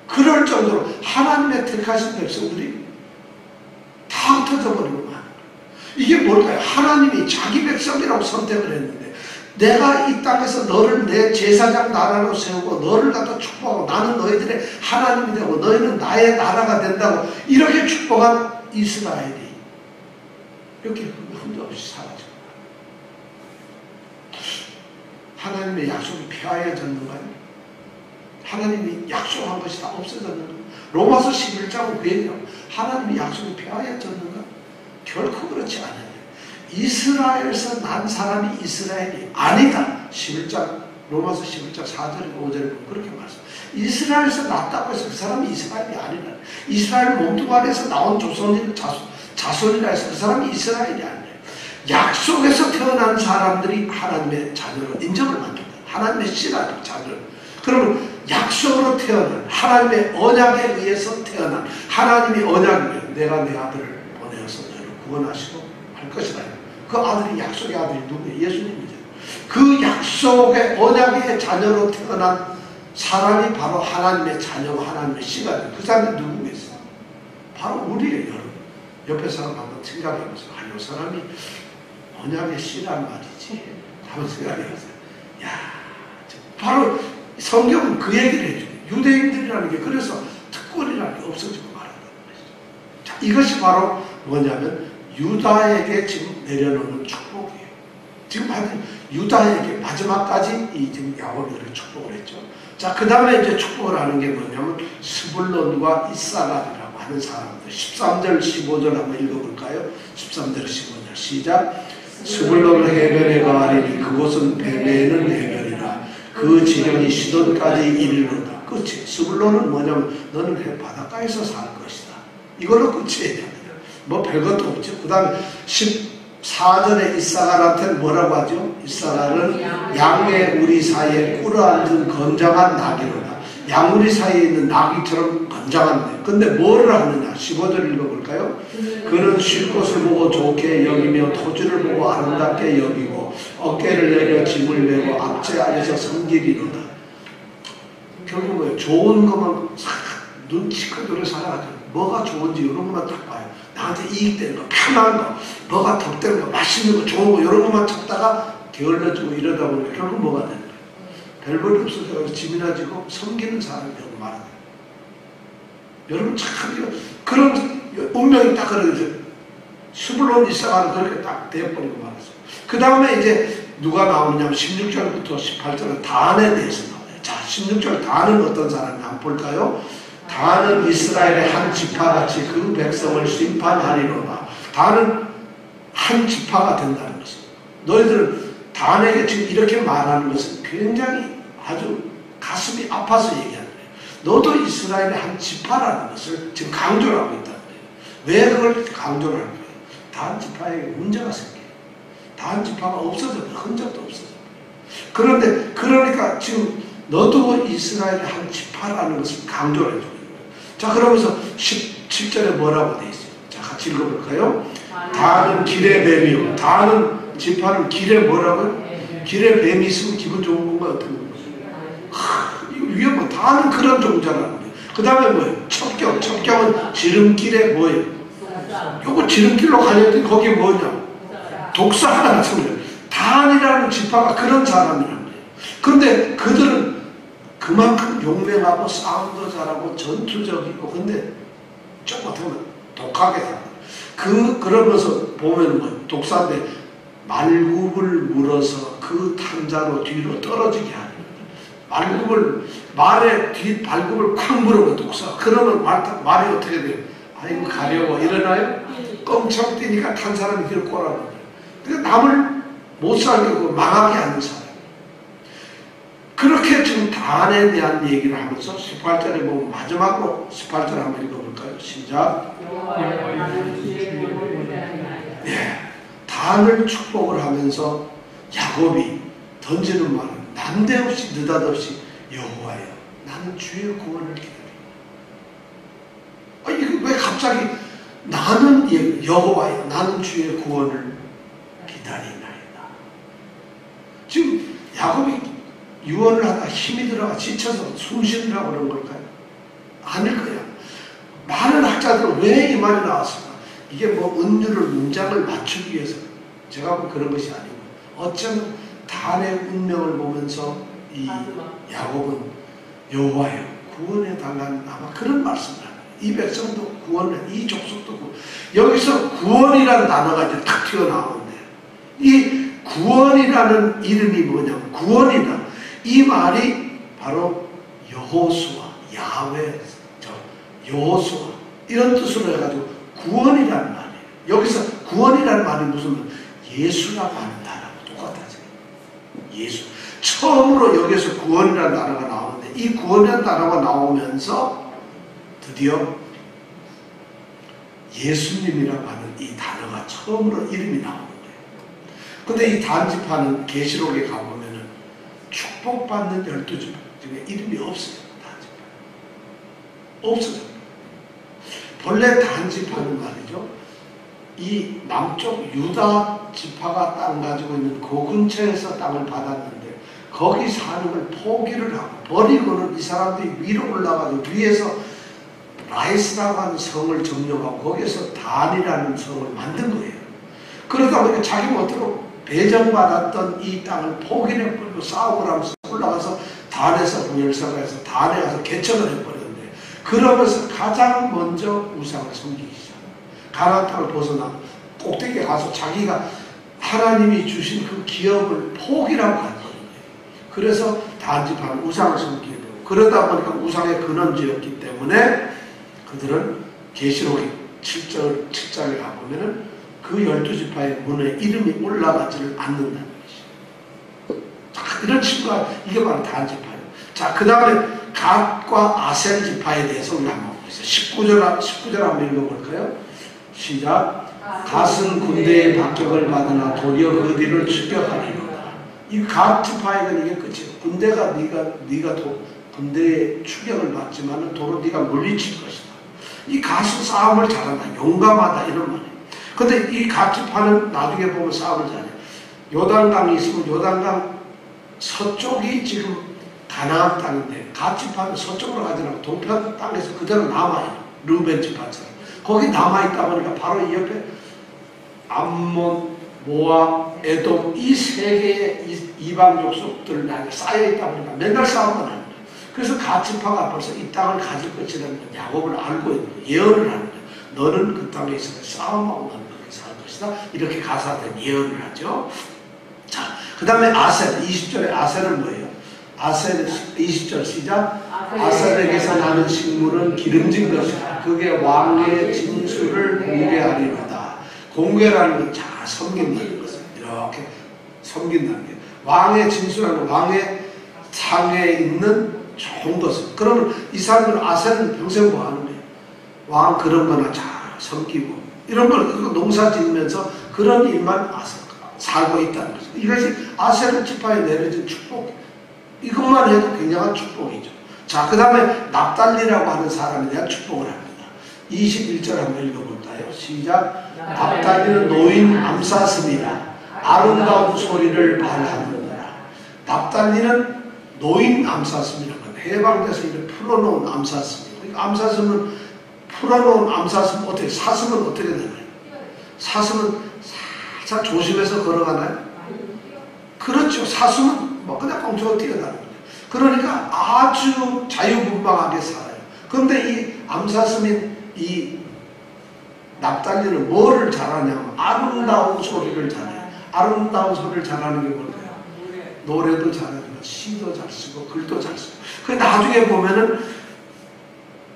그럴 정도로 하나님의 택하신 백성들이 다 흩어져 버리고 만. 이게 뭘까요? 하나님이 자기 백성이라고 선택을 했는데 내가 이 땅에서 너를 내 제사장 나라로 세우고 너를 갖다 축복하고 나는 너희들의 하나님이 되고 너희는 나의 나라가 된다고 이렇게 축복한 이스라엘이 이렇게 흔적없이 사라지고 하나님의 약속이 폐하여졌는가요? 하나님이 약속한 것이 다 없어졌는가? 로마서 11장은 그 얘기하고 하나님의 약속이 폐하여졌는가? 결코 그렇지 않아요. 이스라엘에서 난 사람이 이스라엘이 아니다. 11장 로마서 11장 4절이고 5절이고 그렇게 말씀. 이스라엘에서 났다고 해서 그 사람이 이스라엘이 아니라 이스라엘 몸뚱아리에서 나온 자손이라 해서 그 사람이 이스라엘이 아니라 약속에서 태어난 사람들이 하나님의 자녀로 인정을 받는다. 하나님의 씨라는 자녀. 그러면 약속으로 태어난 하나님의 언약에 의해서 태어난 하나님이 언약을 내가 내 아들을 보내어서 너를 구원하시고 할 것이다. 그 아들이 약속의 아들이 누구예요? 예수님이죠. 그 약속의 언약의 자녀로 태어난 사람이 바로 하나님의 자녀고 하나님의 씨가 돼요. 그 사람이 누구겠어요? 바로 우리예요. 여러분. 옆에 사람 한번 생각해보세요. 이 사람이 언약의 씨란 말이지. 한번 생각해보세요. 야, 바로 성경은 그 얘기를 해줘요. 유대인들이라는 게 그래서 특권이라는 게 없어지고 말한다는 것이죠. 자, 이것이 바로 뭐냐면 유다에게 지금 내려놓는 축복이에요. 지금 유다에게 마지막까지 이 지금 야곱이 그렇게 축복을 했죠. 자, 그 다음에 이제 축복을 하는 게 뭐냐면 스불론과 이사갈이라고 하는 사람들. 13절, 15절 한번 읽어볼까요? 13절, 15절 시작. 스불론 해변에 가리니 그곳은 베베는 해변이라 그 지경이 시돈까지 이르렀다. 끝이. 스불론은 뭐냐면 너는 해 바닷가에서 살 것이다. 이걸로 끝이에요. 뭐 별것도 없죠. 그 다음에 14절에 이사갈한테는 뭐라고 하죠? 이사갈은 양의 우리 사이에 꿇어앉은 건장한 나귀로다. 양우리 사이에 있는 나귀처럼 건장한데, 근데 뭐를 하느냐? 15절 읽어볼까요? 그는 쉴 곳을 보고 좋게 여기며 토지를 보고 아름답게 여기고 어깨를 내려 짐을 메고 앞제 안에서 섬기리로다. 결국 뭐예요? 좋은 것만 눈치껏 노래 살아가지고 뭐가 좋은지 이런 것만 딱 봐요. 나한테 이익되는 거, 편한 거, 뭐가 덕되는 거, 맛있는 거, 좋은 거 이런 것만 찾다가 게을러지고 이러다 보니까 결국 뭐가 되는 거예요? 별볼이 없어서 짐이나 지고 섬기는 사람이 되고 말하는 거예요. 여러분 참 그런 운명이 딱 그러죠. 스불론 이사가는 그렇게 딱 되어버리고 말았어요. 그 다음에 이제 누가 나오느냐면 16절부터 18절은 단에 대해서 나와요. 자, 16절 단은 어떤 사람인가 한번 볼까요? 단은 이스라엘의 한 지파같이 그 백성을 심판하리로다. 단은 한 지파가 된다는 것입니다. 너희들은 단에게 지금 이렇게 말하는 것은 굉장히 아주 가슴이 아파서 얘기하는 거예요. 너도 이스라엘의 한 지파라는 것을 지금 강조를 하고 있다는 거예요. 왜 그걸 강조를 하는 거예요? 단 지파에게 문제가 생겨요. 단 지파가 없어져요. 흔적도 없어져요. 그런데 그러니까 지금 너도 이스라엘의 한 지파라는 것을 강조를 해주고 있는 거예요. 자, 그러면서 17절에 뭐라고 되어 있어요? 자, 같이 읽어볼까요? 단은 길의 뱀이요. 단은 지파는 길에 뭐라고요? 길에 뱀이 있으면 기분 좋은 건가 어떤 건가? 이거 위험한 단은 그런 종자라는 거예요. 그 다음에 뭐예요? 첩경. 첩경은 지름길에 뭐예요? 요거 지름길로 가려면 거기에 뭐냐? 독사 하나 같은 거예요. 단이라는 지파가 그런 사람이라는 거예요. 그런데 그들은 그만큼 용맹하고 싸움도 잘하고 전투적이고 근데 좀 어떻게 보면 독하게 살아요. 그러면서 보면 뭐 독사인데 말굽을 물어서 그 탕자로 뒤로 떨어지게 하는 말굽을 말에 뒤 발굽을 콱 물어요 독사. 그러면 말이 어떻게 돼요? 아이고 가려워 일어나요? 껑청 뛰니까 탄 사람이 뒤로 꼬라보는 거예요. 그러니까 남을 못 살게 하고 망하게 하는 사람. 그렇게 지금 단에 대한 얘기를 하면서 18절에 보면 마지막으로 18절 한번 읽어볼까요? 시작. 네. 단을 축복을 하면서 야곱이 던지는 말은 난데없이 느닷없이 여호와여 나는 주의 구원을 기다려. 이거 왜 갑자기 나는 여호와여 나는 주의 구원을 기다리나이다. 지금 야곱이 유언을 하다 힘이 들어가 지쳐서 숨쉬느라고 그런 걸까요? 아닐 거야. 많은 학자들은 왜 이 말이 나왔을까? 이게 뭐 은유를 문장을 맞추기 위해서 제가 뭐 그런 것이 아니고 어쩌면 단의 운명을 보면서 이 야곱은 여호와여 구원해 달라는 아마 그런 말씀을 하는 거예요. 이 백성도 구원해, 이 족속도 구원. 여기서 구원이라는 단어가 이제 탁 튀어나오는데 이 구원이라는 이름이 뭐냐면 구원이다. 이 말이 바로 여호수아, 야훼, 여호수아 이런 뜻으로 해가지고 구원이라는 말이에요. 여기서 구원이라는 말이 무슨 예수라고 하는 단어하고 똑같아요. 예수. 처음으로 여기서 구원이라는 단어가 나오는데 이 구원이라는 단어가 나오면서 드디어 예수님이라고 하는 이 단어가 처음으로 이름이 나오는 거예요. 근데 이 단지파는 계시록에 가보면은 축복받는 12지파 중에 이름이 없어요. 단지파. 없어요. 본래 단지파는 말이죠. 이 남쪽 유다 지파가 땅 가지고 있는 그 근처에서 땅을 받았는데 거기 사는 걸 포기를 하고 버리고는 이 사람들이 위로 올라가서 위에서 라이스라고 하는 성을 점령하고 거기에서 단이라는 성을 만든 거예요. 그러다 보니까 자기 멋대로 배정받았던 이 땅을 포기를 해버리고 싸움을 하면서 올라가서 단에서 분열사가 해서 단에 가서 개척을 해버렸는데 그러면서 가장 먼저 우상을 섬기기 시작합니다. 가나안 땅을 벗어나 꼭대기에 가서 자기가 하나님이 주신 그 기업을 포기라고 하는 거예요. 그래서 단지파는 우상을 섬기게 되고 그러다 보니까 우상의 근원지였기 때문에 그들은 계시록 7장에 가보면은 그 12지파의 문에 이름이 올라가지를 않는다는 것이죠. 자, 이런 친구가 이게 바로 단지파예요. 자, 그 다음에 갓과 아셀 지파에 대해서 우리 한번 보겠습니다. 19절 한번 읽어볼까요? 시작. 갓은 군대의 박격을 받으나 도리어 그 뒤를 추격하리로다. 이 갓 지파에게는 이게 끝이에요. 군대가 네가 군대의 추격을 받지만 도로 네가 물리칠 것이다. 이 갓은 싸움을 잘한다. 용감하다. 이런 말이에요. 근데 이 갓지파는 나중에 보면 싸움을 잘해요. 요단강이 있으면 요단강 서쪽이 지금 가나안 땅인데 갓지파는 서쪽으로 가지 않고 동편 땅에서 그대로 남아요. 르우벤 지파처럼. 거기 남아있다 보니까 바로 이 옆에 암몬, 모압, 에돔 이 세 개의 이방 족속들 쌓여있다 보니까 맨날 싸움만 하는 거예요. 그래서 갓지파가 벌써 이 땅을 가질 것이라는 건 야곱을 알고 있는 거예요. 예언을 하는 거예요. 너는 그 땅에 있어서 싸움하고 나는 그렇게 살 것이다. 이렇게 가사된 예언을 하죠. 자, 그 다음에 아셀 20절에 아셀은 뭐예요? 아셀 20절 시작. 아셀에게서 나는 식물은 기름진 것이다. 그게 왕의 진수를 공개하리로다. 공개라는 건 잘 섬긴다는 것을 이렇게 섬긴다는 게 왕의 진수라는 왕의 상에 있는 좋은 것을. 그러면 이 사람들은 아셀은 평생 뭐 하는 거예요? 왕 그런 거나 잘 섬기고 이런 걸 농사 지으면서 그런 일만 살고 있다는 거죠. 이것이 아셀 지파에 내려진 축복. 이것만 해도 굉장한 축복이죠. 자, 그 다음에 납달리라고 하는 사람에 대한 축복을 합니다. 21절 한번 읽어볼까요? 시작. 납달리는 노인 암사슴이라 아름다운 소리를 발하느니라. 납달리는 노인 암사슴이라고 합니다. 해방돼서 이렇게 풀어놓은 암사슴이에요. 그러니까 암사슴은 풀어놓은 암사슴 어떻게 사슴은 어떻게 되나요? 사슴은 살짝 조심해서 걸어가나요? 그렇죠. 사슴은 뭐 그냥 꽁초가 뛰어다니는 거예요. 그러니까 아주 자유분방하게 살아요. 그런데 이 암사슴인 이 납달리는 뭐를 잘하냐면 아름다운 소리를 잘해요. 아름다운 소리를 잘하는 게 뭘까요? 노래도 잘하지만 시도 잘 쓰고 글도 잘 쓰고. 그 나중에 보면은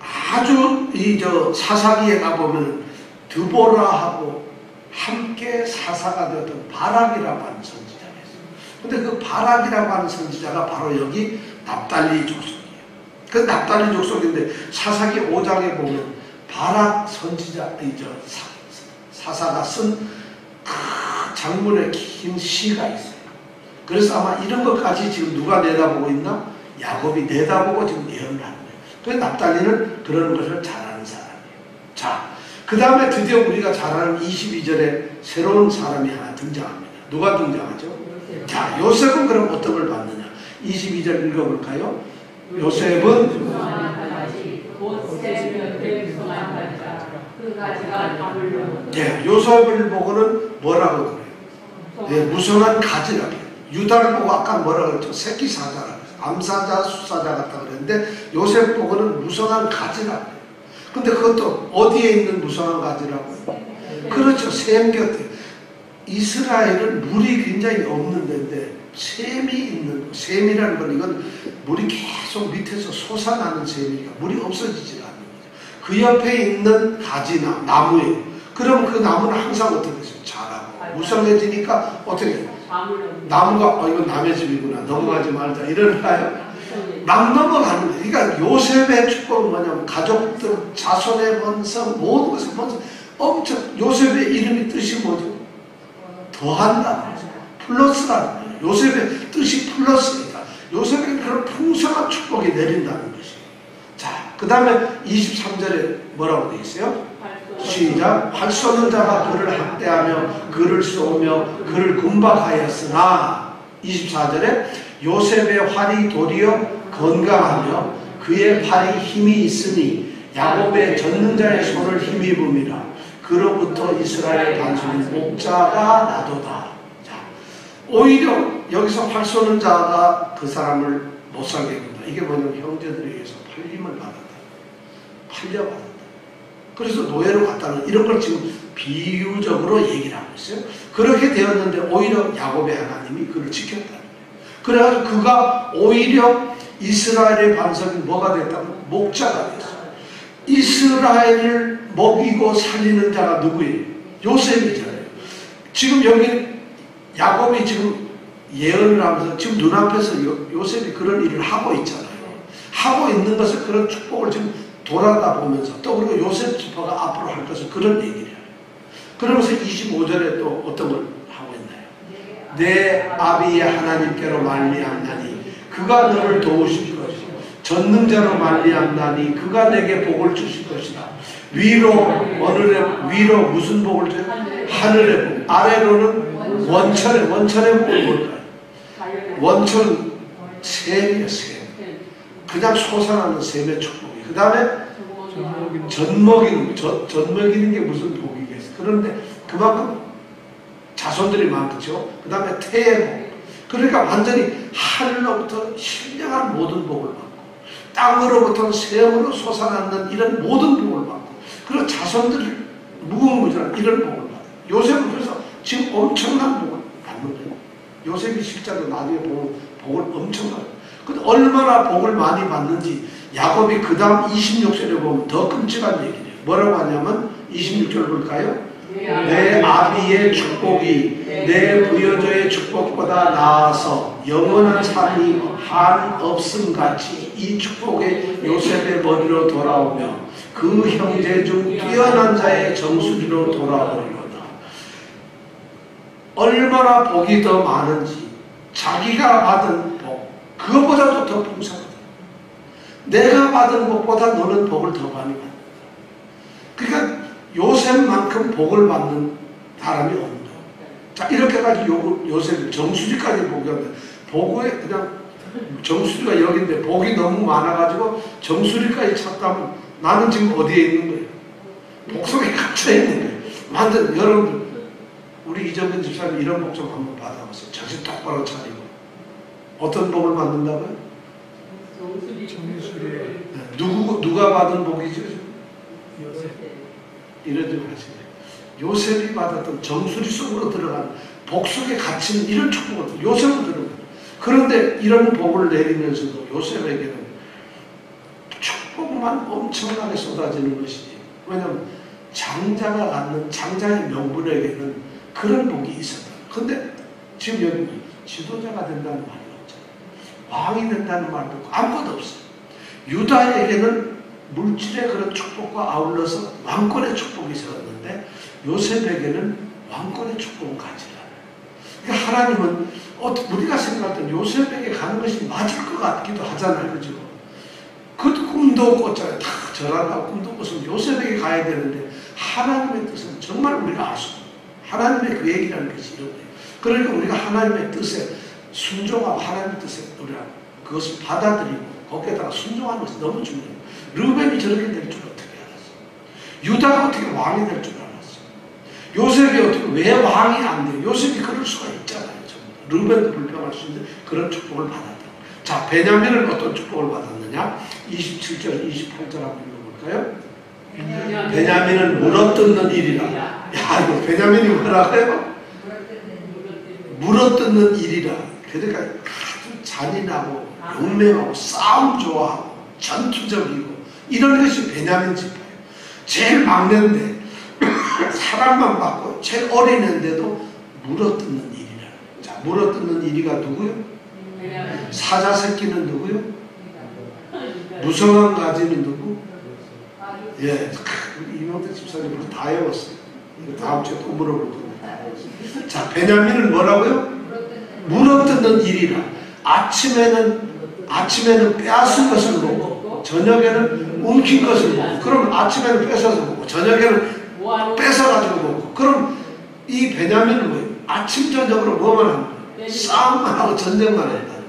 아주 사사기에 가보면 드보라하고 함께 사사가 되었던 바락이라고 하는 선지자가 있어요. 근데 그 바락이라고 하는 선지자가 바로 여기 납달리 족속이에요. 그 납달리 족속인데 사사기 5장에 보면 바락 선지자, 사사가 쓴 그 장문의 긴 시가 있어요. 그래서 아마 이런 것까지 지금 누가 내다보고 있나? 야곱이 내다보고 지금 예언을 하는 거예요. 그래서 납달리는 그런 것을 잘하는 사람이에요. 자, 그 다음에 드디어 우리가 잘 아는 22절에 새로운 사람이 하나 등장합니다. 누가 등장하죠? 자, 요셉은 그럼 어떤 걸 받느냐? 22절 읽어볼까요? 요셉은 네, 요셉을 보고는 뭐라고 그래요? 네, 무성한 가지라고 해요. 유다를 보고 아까 뭐라고 그랬죠? 새끼 사자라고 해요. 암사자, 수사자 같다 그랬는데 요셉 보고는 무성한 가지라고 해요. 근데 그것도 어디에 있는 무성한 가지라고 해요? 그렇죠. 샘 곁에. 이스라엘은 물이 굉장히 없는 데인데 샘이 있는, 샘이라는 건 이건 물이 계속 밑에서 솟아나는 샘이니까 물이 없어지지 않는 거죠. 그 옆에 있는 가지나 나무예요. 그럼 그 나무는 항상 어떻게 되죠? 자라고 무성해지니까 어떻게 돼요? 나무가 이건 남의 집이구나 넘어가지 말자 이러나요? 남 넘어가는 거예요. 그러니까 요셉의 축복은 뭐냐면 가족들, 자손의 번성, 모든 것의 번성. 엄청 요셉의 이름이 뜻이 뭐죠? 더한다. 플러스라는 거예요. 요셉의 뜻이 플러스니까 요셉에게 그런 풍성한 축복이 내린다는 것이에요. 자, 그 다음에 23절에 뭐라고 되어 있어요? 시작. 활 쏘는 자가 그를 학대하며 그를 쏘며 그를 군박하였으나 24절에 요셉의 활이 도리어 건강하며 그의 팔이 힘이 있으니 야곱의 젖는 자의 손을 힘입음이라. 그로부터 이스라엘 반석인 목자가 나도다. 자, 오히려 여기서 활 쏘는 자가 그 사람을 못 살게 된다. 이게 뭐냐면 형제들에 의해서 팔림을 받았다. 팔려받았다. 그래서 노예로 갔다는 이런 걸 지금 비유적으로 얘기를 하고 있어요. 그렇게 되었는데 오히려 야곱의 하나님이 그를 지켰다는 거예요. 그래가지고 그가 오히려 이스라엘의 반석이 뭐가 됐다면 목자가 됐어요. 이스라엘을 먹이고 살리는 자가 누구예요? 요셉이잖아요. 지금 여기 야곱이 지금 예언을 하면서 지금 눈앞에서 요셉이 그런 일을 하고 있잖아요. 하고 있는 것을 그런 축복을 지금 돌아다 보면서 또 그리고 요셉 지파가 앞으로 할 것을 그런 얘기를 해요. 그러면서 25절에 또 어떤 걸 하고 있나요? 내 아비의 하나님께로 말미암나니 그가 너를 도우실 것이고. 전능자로 말미암나니 그가 내게 복을 주실 것이다. 위로 위로 무슨 복을 줘요? 하늘의 복. 아래로는 원천의 복을 뭘까요? 원천은 샘이에요. 샘. 그냥 솟아나는 샘의 축복이. 그 다음에 젖 먹이는 게 무슨 복이겠어요? 그런데 그만큼 자손들이 많겠죠. 그 다음에 태의 복. 그러니까 완전히 하늘로부터 신령한 모든 복을 받고 땅으로부터 샘으로 솟아나는 이런 모든 복을 받고 그리고 자손들이 무궁무진한 이런 복을 받아요. 요셉은 그래서 지금 엄청난 복을 받는 거예요. 요셉이 실제로 나중에 복을 엄청 받아요. 근데 얼마나 복을 많이 받는지 야곱이 그 다음 26절에 보면 더 끔찍한 얘기예요. 뭐라고 하냐면 26절 볼까요? 내 아비의 축복이 내 부여자의 축복보다 나아서 영원한 삶이 한없음 같이 이 축복이 요셉의 머리로 돌아오며 그 형제 중 뛰어난 자의 정수리로 돌아오리로다. 얼마나 복이 더 많은지 자기가 받은 복 그것보다도 더 풍성하다. 내가 받은 복보다 너는 복을 더 많이 받는다. 그러니까 요셉만큼 복을 받는 사람이 없는 거예요. 자, 이렇게까지 요셉이 정수리까지 복이 없는데 복에 그냥 정수리가 여기인데 복이 너무 많아가지고 정수리까지 찾다면 나는 지금 어디에 있는 거예요? 복 속에 갇혀 있는 거예요. 완전 여러분들 우리 이정근 집사님 이런 복 좀 한번 받아보세요. 정신 똑바로 차리고 어떤 복을 받는다고요? 정수리. 누가 받은 복이죠? 요셉. 이러지 마시네요. 요셉이 받았던 정수리 속으로 들어가는 복 속에 갇힌 이런 축복을 요셉은 들어가요. 그런데 이런 복을 내리면서도 요셉에게는 축복만 엄청나게 쏟아지는 것이지. 왜냐하면 장자가 갖는 장자의 명분에게는 그런 복이 있었다. 근데 지금 여기 지도자가 된다는 말이 없잖아요. 왕이 된다는 말도 없고 아무것도 없어요. 유다에게는 물질의 그런 축복과 아울러서 왕권의 축복이 있었는데 요셉에게는 왕권의 축복은 가지 않아요. 그러니까 하나님은 우리가 생각할 때 요셉에게 가는 것이 맞을 것 같기도 하잖아요. 그죠? 그 꿈도 꿨잖아요. 다 절하고 꿈도 꿨으면 요셉에게 가야 되는데 하나님의 뜻은 정말 우리가 알 수 없어요. 하나님의 계획이라는 것이 이런 거예요. 그러니까 우리가 하나님의 뜻에 순종하고 하나님의 뜻에 우리가 그것을 받아들이고 거기에다가 순종하는 것이 너무 중요해요. 르벤이 저렇게 될 줄 어떻게 알았어요? 유다가 어떻게 왕이 될 줄 알았어요? 요셉이 어떻게 왜 왕이 안 돼요? 요셉이 그럴 수가 있잖아요. 르벤도 불평할 수 있는데 그런 축복을 받았다. 자, 베냐민은 어떤 축복을 받았느냐? 27절, 28절 한번 읽어볼까요? 베냐민은 물어뜯는 일이라. 야, 이거 베냐민이 뭐라고요? 물어뜯는 일이라. 그러니까 아주 잔인하고 용맹하고 싸움 좋아하고 전투적이고 이런 것이 베냐민 지파예요. 제일 막내인데 사랑만 받고 제일 어린애인데도 물어뜯는 일이라. 자, 물어뜯는 일이가 누구요? 사자 새끼는 누구요? 무성한 가지는 누구? 예, 우리 이명태 집사님 다 외웠어요. 이거 다음 주에 또 물어볼 겁니다. 자, 베냐민은 뭐라고요? 물어뜯는 일이라. 아침에는 빼앗은 것을 먹고 저녁에는 움킨 것을 먹고 그럼 아침에는 뺏어서 먹고 저녁에는 뺏어가지고 먹고 그럼 이 베냐민은 뭐예요? 아침 저녁으로 뭐만 하는 거예요? 싸움만 하고 전쟁만 한다는 거예요.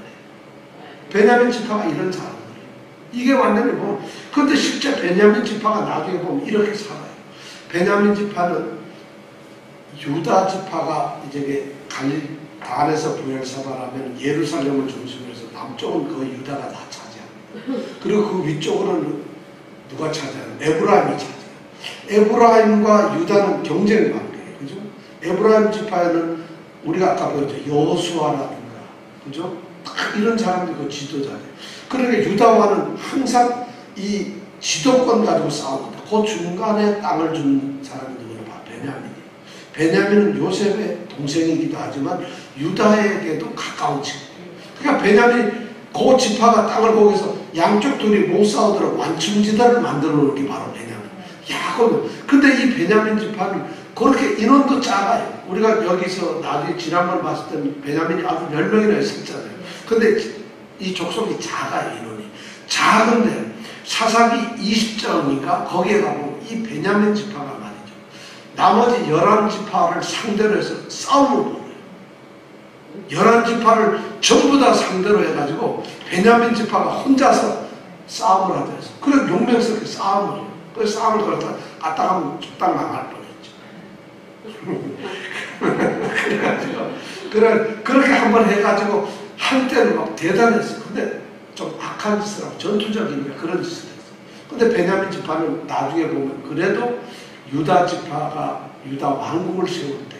베냐민 지파가 이런 사람들이에요. 이게 완전히 뭐 근데 실제 베냐민 지파가 나중에 보면 이렇게 살아요. 베냐민 지파는 유다 지파가 이제 갈릴 단에서 부엘사바라면 예루살렘을 중심으로 해서 남쪽은 거의 유다가 다 차지합니다. 그리고 그 위쪽으로는 누가 차지하는? 에브라임이 차지해요. 에브라임과 유다는 경쟁 관계예요. 그죠? 에브라임 지파에는 우리가 아까 배웠죠. 여호수아라든가 그죠? 딱 이런 사람들이 그 지도자예요. 그러니까 유다와는 항상 이 지도권 가지고 싸웁니다. 그 중간에 땅을 준 사람이 누구냐? 베냐민이에요. 베냐민은 요셉의 동생이기도 하지만 유다에게도 가까운 친구예요. 그러니까 베냐민이 그 지파가 땅을 거기서 양쪽 둘이 못 싸우도록 완충지대를 만들어 놓은 게 바로 베냐민. 야, 근데 이 베냐민 지파는 그렇게 인원도 작아요. 우리가 여기서 나중에 지난번 봤을 때는 베냐민이 아주 10명이나 있었잖아요. 근데 이 족속이 작아요, 인원이. 작은데 사사기 20장인가 거기에 가보면 이 베냐민 지파가 말이죠. 나머지 11지파를 상대로 해서 싸움을 벌여요. 11지파를 전부 다 상대로 해가지고 베냐민 지파가 혼자서 싸움을 하자 해서. 그래 용맹스럽게 싸움을 해요. 그 싸움을 걸었다가 아따가면 죽당 망할 뻔했죠. 그래가지고 그렇게 한번 해가지고 할 때는 막 대단했어요. 근데 좀 악한 짓을 하고 전투적이니까 그런 짓을 했어요. 근데 베냐민 지파는 나중에 보면 그래도 유다 지파가 유다 왕국을 세울 때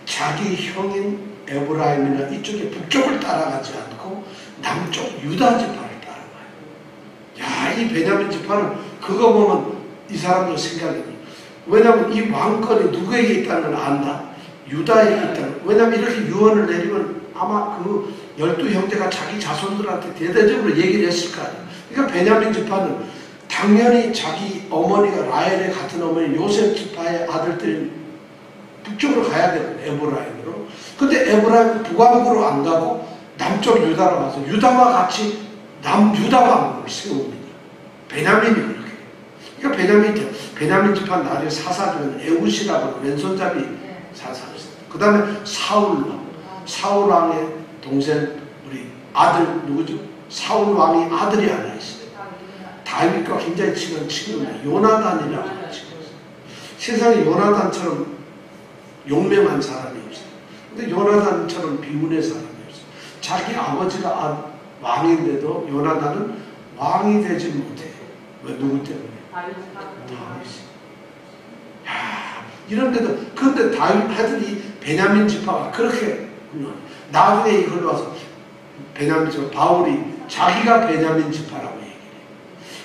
자기 형인 에브라임이나 이쪽에 북쪽을 따라가지 않고 남쪽 유다 지파를 따라가요. 야, 이 베냐민 지파는 그거 보면 이 사람들 생각이, 왜냐하면 이 왕권이 누구에게 있다는 걸 안다. 유다에게 있다는. 왜냐하면 이렇게 유언을 내리면 아마 그 12형제가 자기 자손들한테 대대적으로 얘기를 했을 거 아니에요. 그러니까 베냐민 지파는 당연히 자기 어머니가 라헬의 같은 어머니 요셉 지파의 아들들이 북쪽으로 가야 되는 에브라임으로. 근데 에브라임은 북왕국으로 안 가고 남쪽 유다로 가서 유다와 같이 남유다 왕국을 세웁니다. 베냐민이 그렇게. 그러니까 베냐민 지파 나중에 사사주는 에웃이라고 왼손잡이 사사를 했어요. 그 다음에 사울 왕의 동생 우리 아들 누구죠? 사울 왕이 아들이 하나 있어요. 다윗과 굉장히 친한 친구인데 요나단이라고 하는 친구였어요. 세상에 요나단처럼 용맹한 사람이 없어요. 근데 요나단처럼 비운의 사람이 없어요. 자기 아버지가 왕인데도 요나단은 왕이 되지 못해요. 왜? 누구 때문에? 다윗이. 야, 이런데도 그런데 다윗 하더니 베냐민 지파가 그렇게 나중에 이걸 와서 베냐민 지파 바울이 자기가 베냐민 지파라고 얘기해요.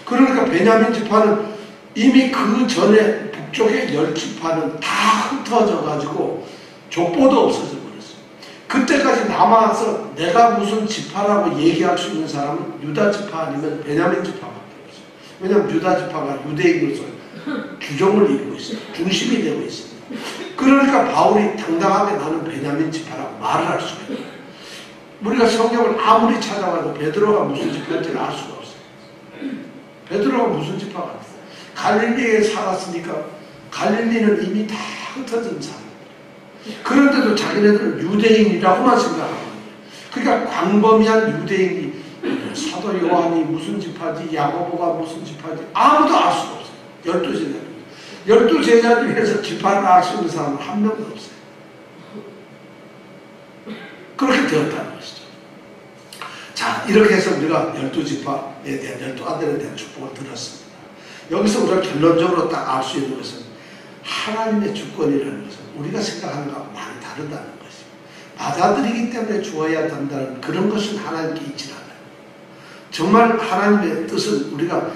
그러니까 베냐민 지파는 이미 그 전에 북쪽의 10지파는 다 흩어져 가지고 족보도 없어져 버렸어요. 그때까지 남아서 내가 무슨 지파라고 얘기할 수 있는 사람은 유다 지파 아니면 베냐민 지파밖에 없어요. 왜냐하면 유다 지파가 유대인으로서 규정을 이루고 있어요. 중심이 되고 있습니다. 그러니까 바울이 당당하게 나는 베냐민 지파라고 말을 할 수가 있어요. 우리가 성경을 아무리 찾아봐도 베드로가 무슨 지파인지를 알 수가 없어요. 베드로가 무슨 지파가 있어요. 갈릴리에 살았으니까 갈릴리는 이미 다 흩어진 사람. 그런데도 자기네들은 유대인이라고만 생각하는 거예요. 그러니까 광범위한 유대인이 사도 요한이 무슨 지파지, 야고보가 무슨 지파지 아무도 알 수가 없어요. 12제자. 12제자 중에서 지파를 알 수 있는 사람은 한 명도 없어요. 그렇게 되었다는 것이죠. 자, 이렇게 해서 우리가 12지파에 대한 12아들에 대한 축복을 들었습니다. 여기서 우리가 결론적으로 딱 알 수 있는 것은 하나님의 주권이라는 것은 우리가 생각하는 것과 많이 다르다는 것입니다. 받아들이기 때문에 주어야 한다는 그런 것은 하나님께 있지 않아요. 정말 하나님의 뜻은 우리가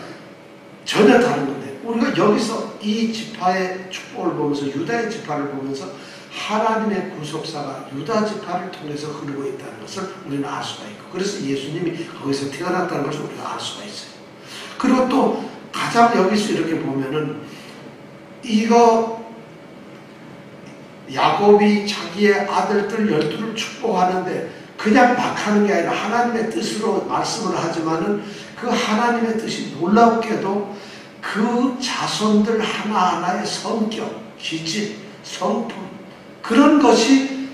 전혀 다른 건데 우리가 여기서 이 지파의 축복을 보면서 유다의 지파를 보면서 하나님의 구속사가 유다 지파를 통해서 흐르고 있다는 것을 우리는 알 수가 있고, 그래서 예수님이 거기서 태어났다는 것을 우리가 알 수가 있어요. 그리고 또 가장 여기서 이렇게 보면은 이거 야곱이 자기의 아들들 12를 축복하는데 그냥 막 하는 게 아니라 하나님의 뜻으로 말씀을 하지만은 그 하나님의 뜻이 놀랍게도 그 자손들 하나하나의 성격, 기질, 성품 그런 것이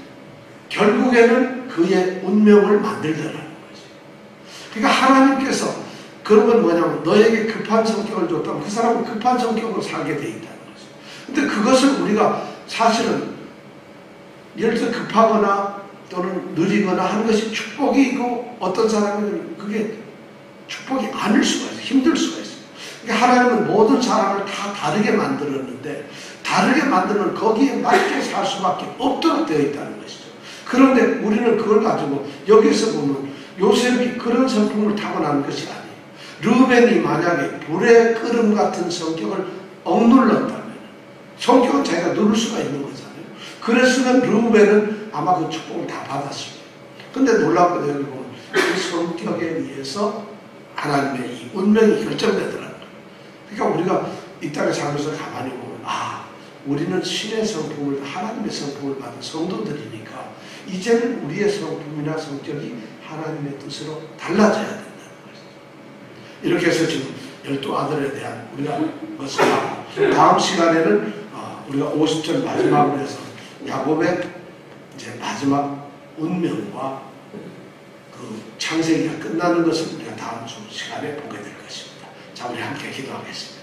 결국에는 그의 운명을 만들더라는 거지. 그러니까 하나님께서 그런 건 뭐냐면 너에게 급한 성격을 줬다면 그 사람은 급한 성격으로 살게 돼 있다는 거지. 근데 그것을 우리가 사실은 예를 들어 급하거나 또는 느리거나 하는 것이 축복이고 어떤 사람은 그게 축복이 아닐 수가 있어요. 힘들 수가 있어요. 그러니까 하나님은 모든 사람을 다 다르게 만들었는데 다르게 만들면 거기에 맞게 살 수밖에 없도록 되어 있다는 것이죠. 그런데 우리는 그걸 가지고 여기서 보면 요셉이 그런 성품을 타고난 것이 아니에요. 르우벤이 만약에 불의 끓음 같은 성격을 억눌렀다면 성격은 자기가 누를 수가 있는 거잖아요. 그랬으면 르우벤은 아마 그 축복을 다 받았을 거예요. 근데 놀랍게도 여기 보면 그 성격에 의해서 하나님의 이 운명이 결정되더라고요. 그러니까 우리가 이 땅에 살면서 가만히 보면 우리는 신의 성품을 하나님의 성품을 받은 성도들이니까 이제는 우리의 성품이나 성격이 하나님의 뜻으로 달라져야 된다는 것이죠. 이렇게 해서 지금 12아들에 대한 우리가 것을 하고, 다음 시간에는 우리가 50절 마지막으로 해서 야곱의 이제 마지막 운명과 그 창세기가 끝나는 것을 우리가 다음 주 시간에 보게 될 것입니다. 자, 우리 함께 기도하겠습니다.